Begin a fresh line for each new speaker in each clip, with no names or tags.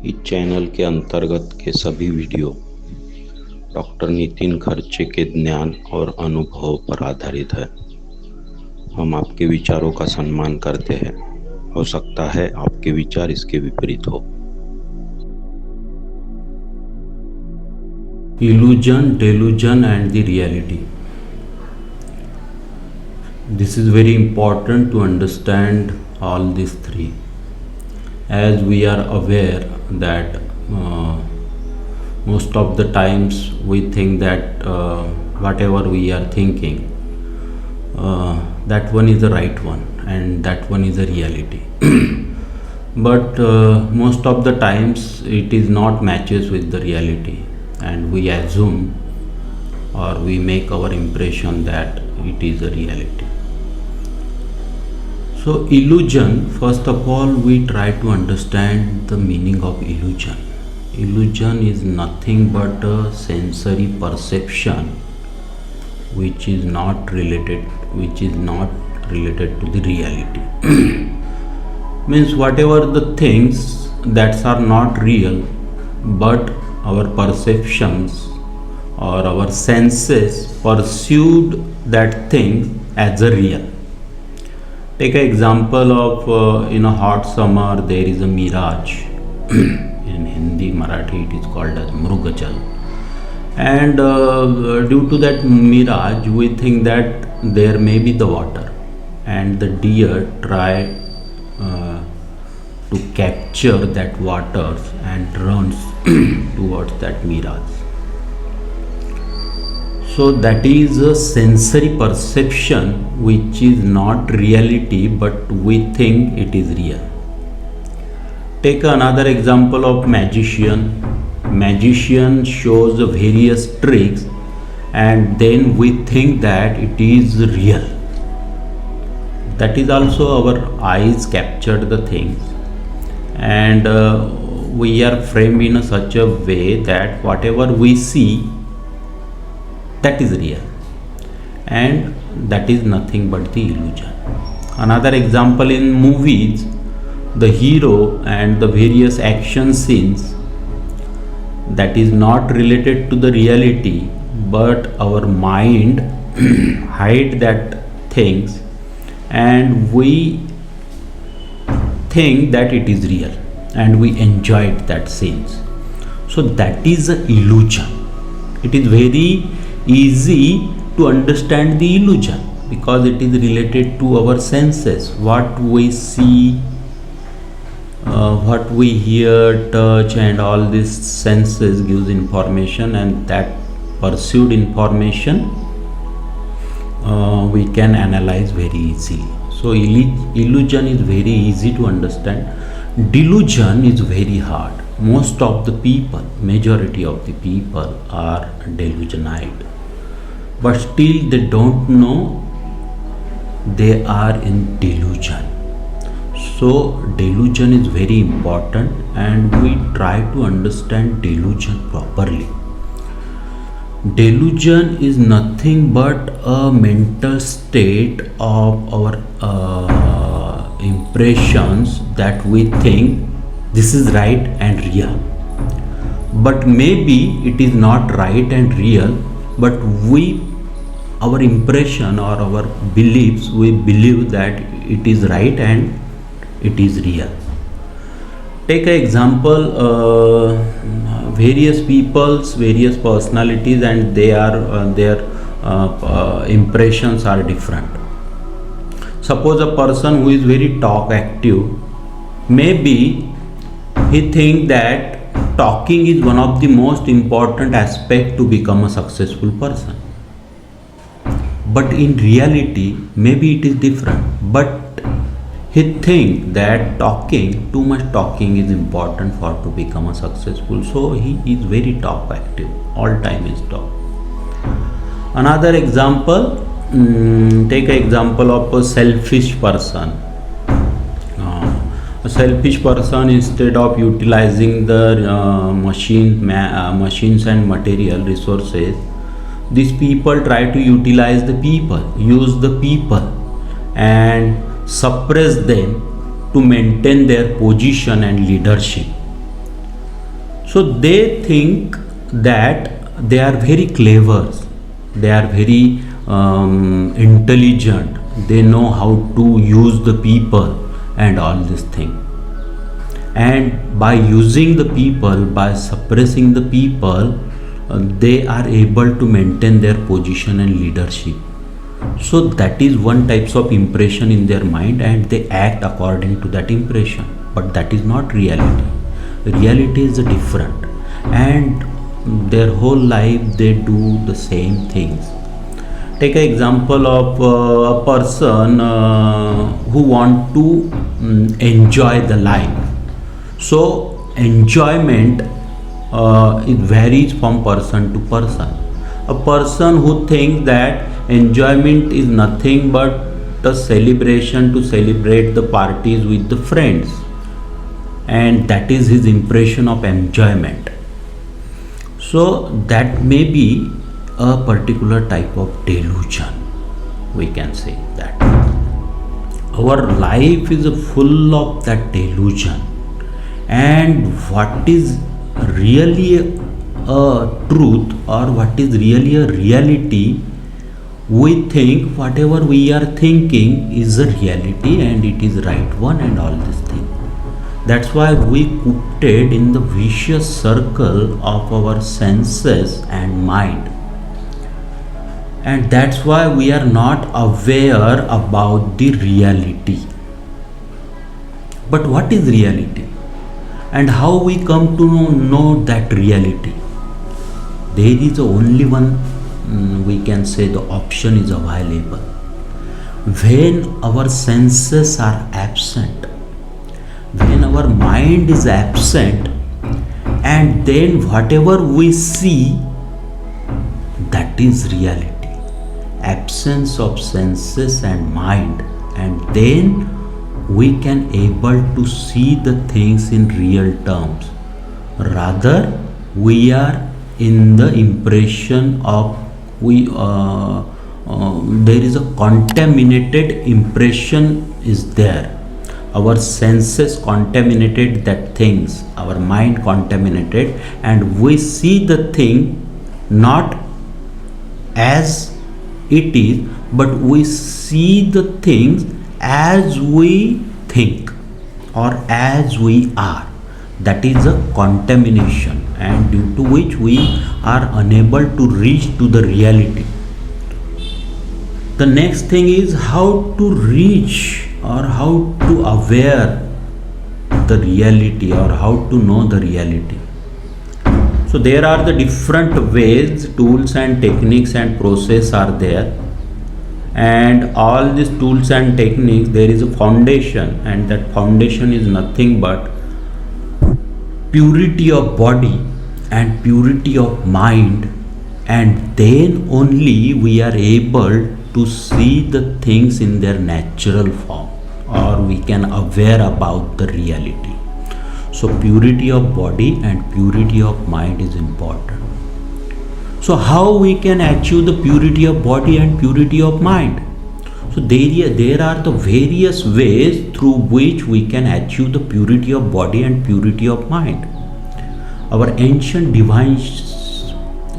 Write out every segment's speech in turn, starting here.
इस चैनल के अंतर्गत के सभी वीडियो डॉक्टर नितिन खर्चे के ज्ञान और अनुभव पर आधारित है। हम आपके विचारों का सम्मान करते हैं। हो सकता है आपके विचार इसके विपरीत हो।
Illusion, delusion and the reality. This is very important to understand all these three, as we are aware that most of the times we think that whatever we are thinking, that one is the right one and that one is a reality. But most of the times it is not matches with the reality, and we assume or we make our impression that it is a reality. So illusion, first of all we try to understand the meaning of illusion. Illusion is nothing but a sensory perception which is not related to the reality. Means whatever the things that are not real, but our perceptions or our senses pursued that thing as a real. Take an example of in a hot summer there is a mirage. In Hindi, Marathi it is called as Mrugajal. And due to that mirage we think that there may be the water, and the deer try to capture that water and runs towards that mirage. So that is a sensory perception which is not reality, but we think it is real. Take another example of magician. Magician shows various tricks and then we think that it is real. That is also our eyes captured the things, and we are framed in such a way that whatever we see, that is real, and that is nothing but the illusion. Another example, in movies, the hero and the various action scenes, that is not related to the reality, but our mind hide that things and we think that it is real and we enjoyed that scenes. So that is a illusion. It is very easy to understand the illusion because it is related to our senses, what we see, what we hear, touch, and all these senses gives information, and that pursued information we can analyze very easily. So illusion is very easy to understand. Delusion is very hard. Most of the people, majority of the people are delusionized, but still they don't know they are in delusion. So delusion is very important and we try to understand delusion properly. Delusion is nothing but a mental state of our impressions that we think this is right and real, but maybe it is not right and real, but our impression or our beliefs, we believe that it is right and it is real. Take an example, various people's various personalities and their impressions are different. Suppose a person who is very talk active, maybe he think that talking is one of the most important aspect to become a successful person, but in reality maybe it is different, but he think that too much talking is important for to become a successful, so he is very talk active, all time is talk. Another example, take an example of a selfish person. A selfish person, instead of utilizing the machines and material resources, these people try to utilize the people, use the people and suppress them to maintain their position and leadership. So they think that they are very clever, they are very intelligent, they know how to use the people and all this thing. And by using the people, by suppressing the people, they are able to maintain their position and leadership. So that is one types of impression in their mind, and they act according to that impression, but that is not reality. Reality is different, and their whole life they do the same things. Take an example of a person who want to enjoy the life. So enjoyment it varies from person to person. A person who thinks that enjoyment is nothing but a celebration to celebrate the parties with the friends, and that is his impression of enjoyment. So that may be a particular type of delusion, we can say that. Our life is full of that delusion, and what is really a truth or what is really a reality, we think whatever we are thinking is a reality and it is right one and all this thing. That's why we cooked in the vicious circle of our senses and mind, and that's why we are not aware about the reality. But what is reality, and how we come to know that reality? There is only one, we can say the option is available. When our senses are absent, when our mind is absent, and then whatever we see, that is reality. Absence of senses and mind, and then we can able to see the things in real terms. Rather, we are in the impression of there is a contaminated impression is there. Our senses contaminated that things, our mind contaminated, and we see the thing not as it is, but we see the things as we think or as we are. That is a contamination, and due to which we are unable to reach to the reality. The next thing is how to reach or how to aware the reality or how to know the reality. So there are the different ways, tools and techniques and process are there, and all these tools and techniques, there is a foundation, and that foundation is nothing but purity of body and purity of mind, and then only we are able to see the things in their natural form, or we can aware about the reality. So purity of body and purity of mind is important. So how we can achieve the purity of body and purity of mind? So there are the various ways through which we can achieve the purity of body and purity of mind. Our ancient divine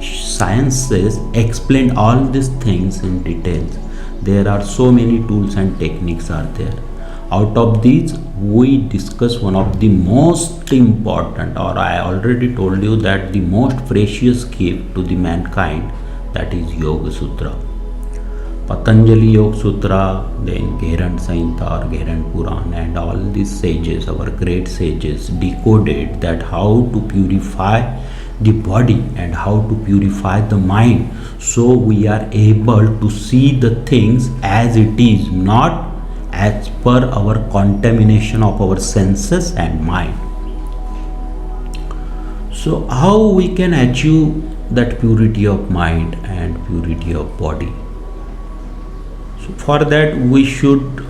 sciences explained all these things in details. There are so many tools and techniques are there. Out of these, we discuss one of the most important, or I already told you that the most precious gift to the mankind, that is Yoga Sutra. Patanjali Yoga Sutra, then Gherand Samhita or Gherand Puran, and all these sages, our great sages, decoded that how to purify the body and how to purify the mind, so we are able to see the things as it is, not as per our contamination of our senses and mind. So how we can achieve that purity of mind and purity of body? So for that we should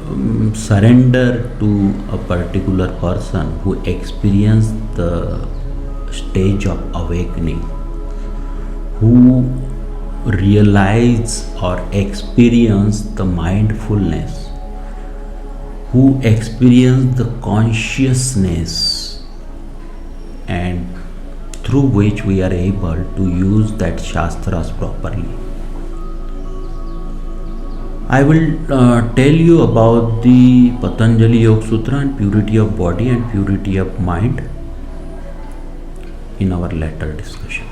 surrender to a particular person who experienced the stage of awakening, who realize or experience the mindfulness, who experience the consciousness, and through which we are able to use that Shastras properly. I will tell you about the Patanjali Yoga Sutra and purity of body and purity of mind in our later discussion.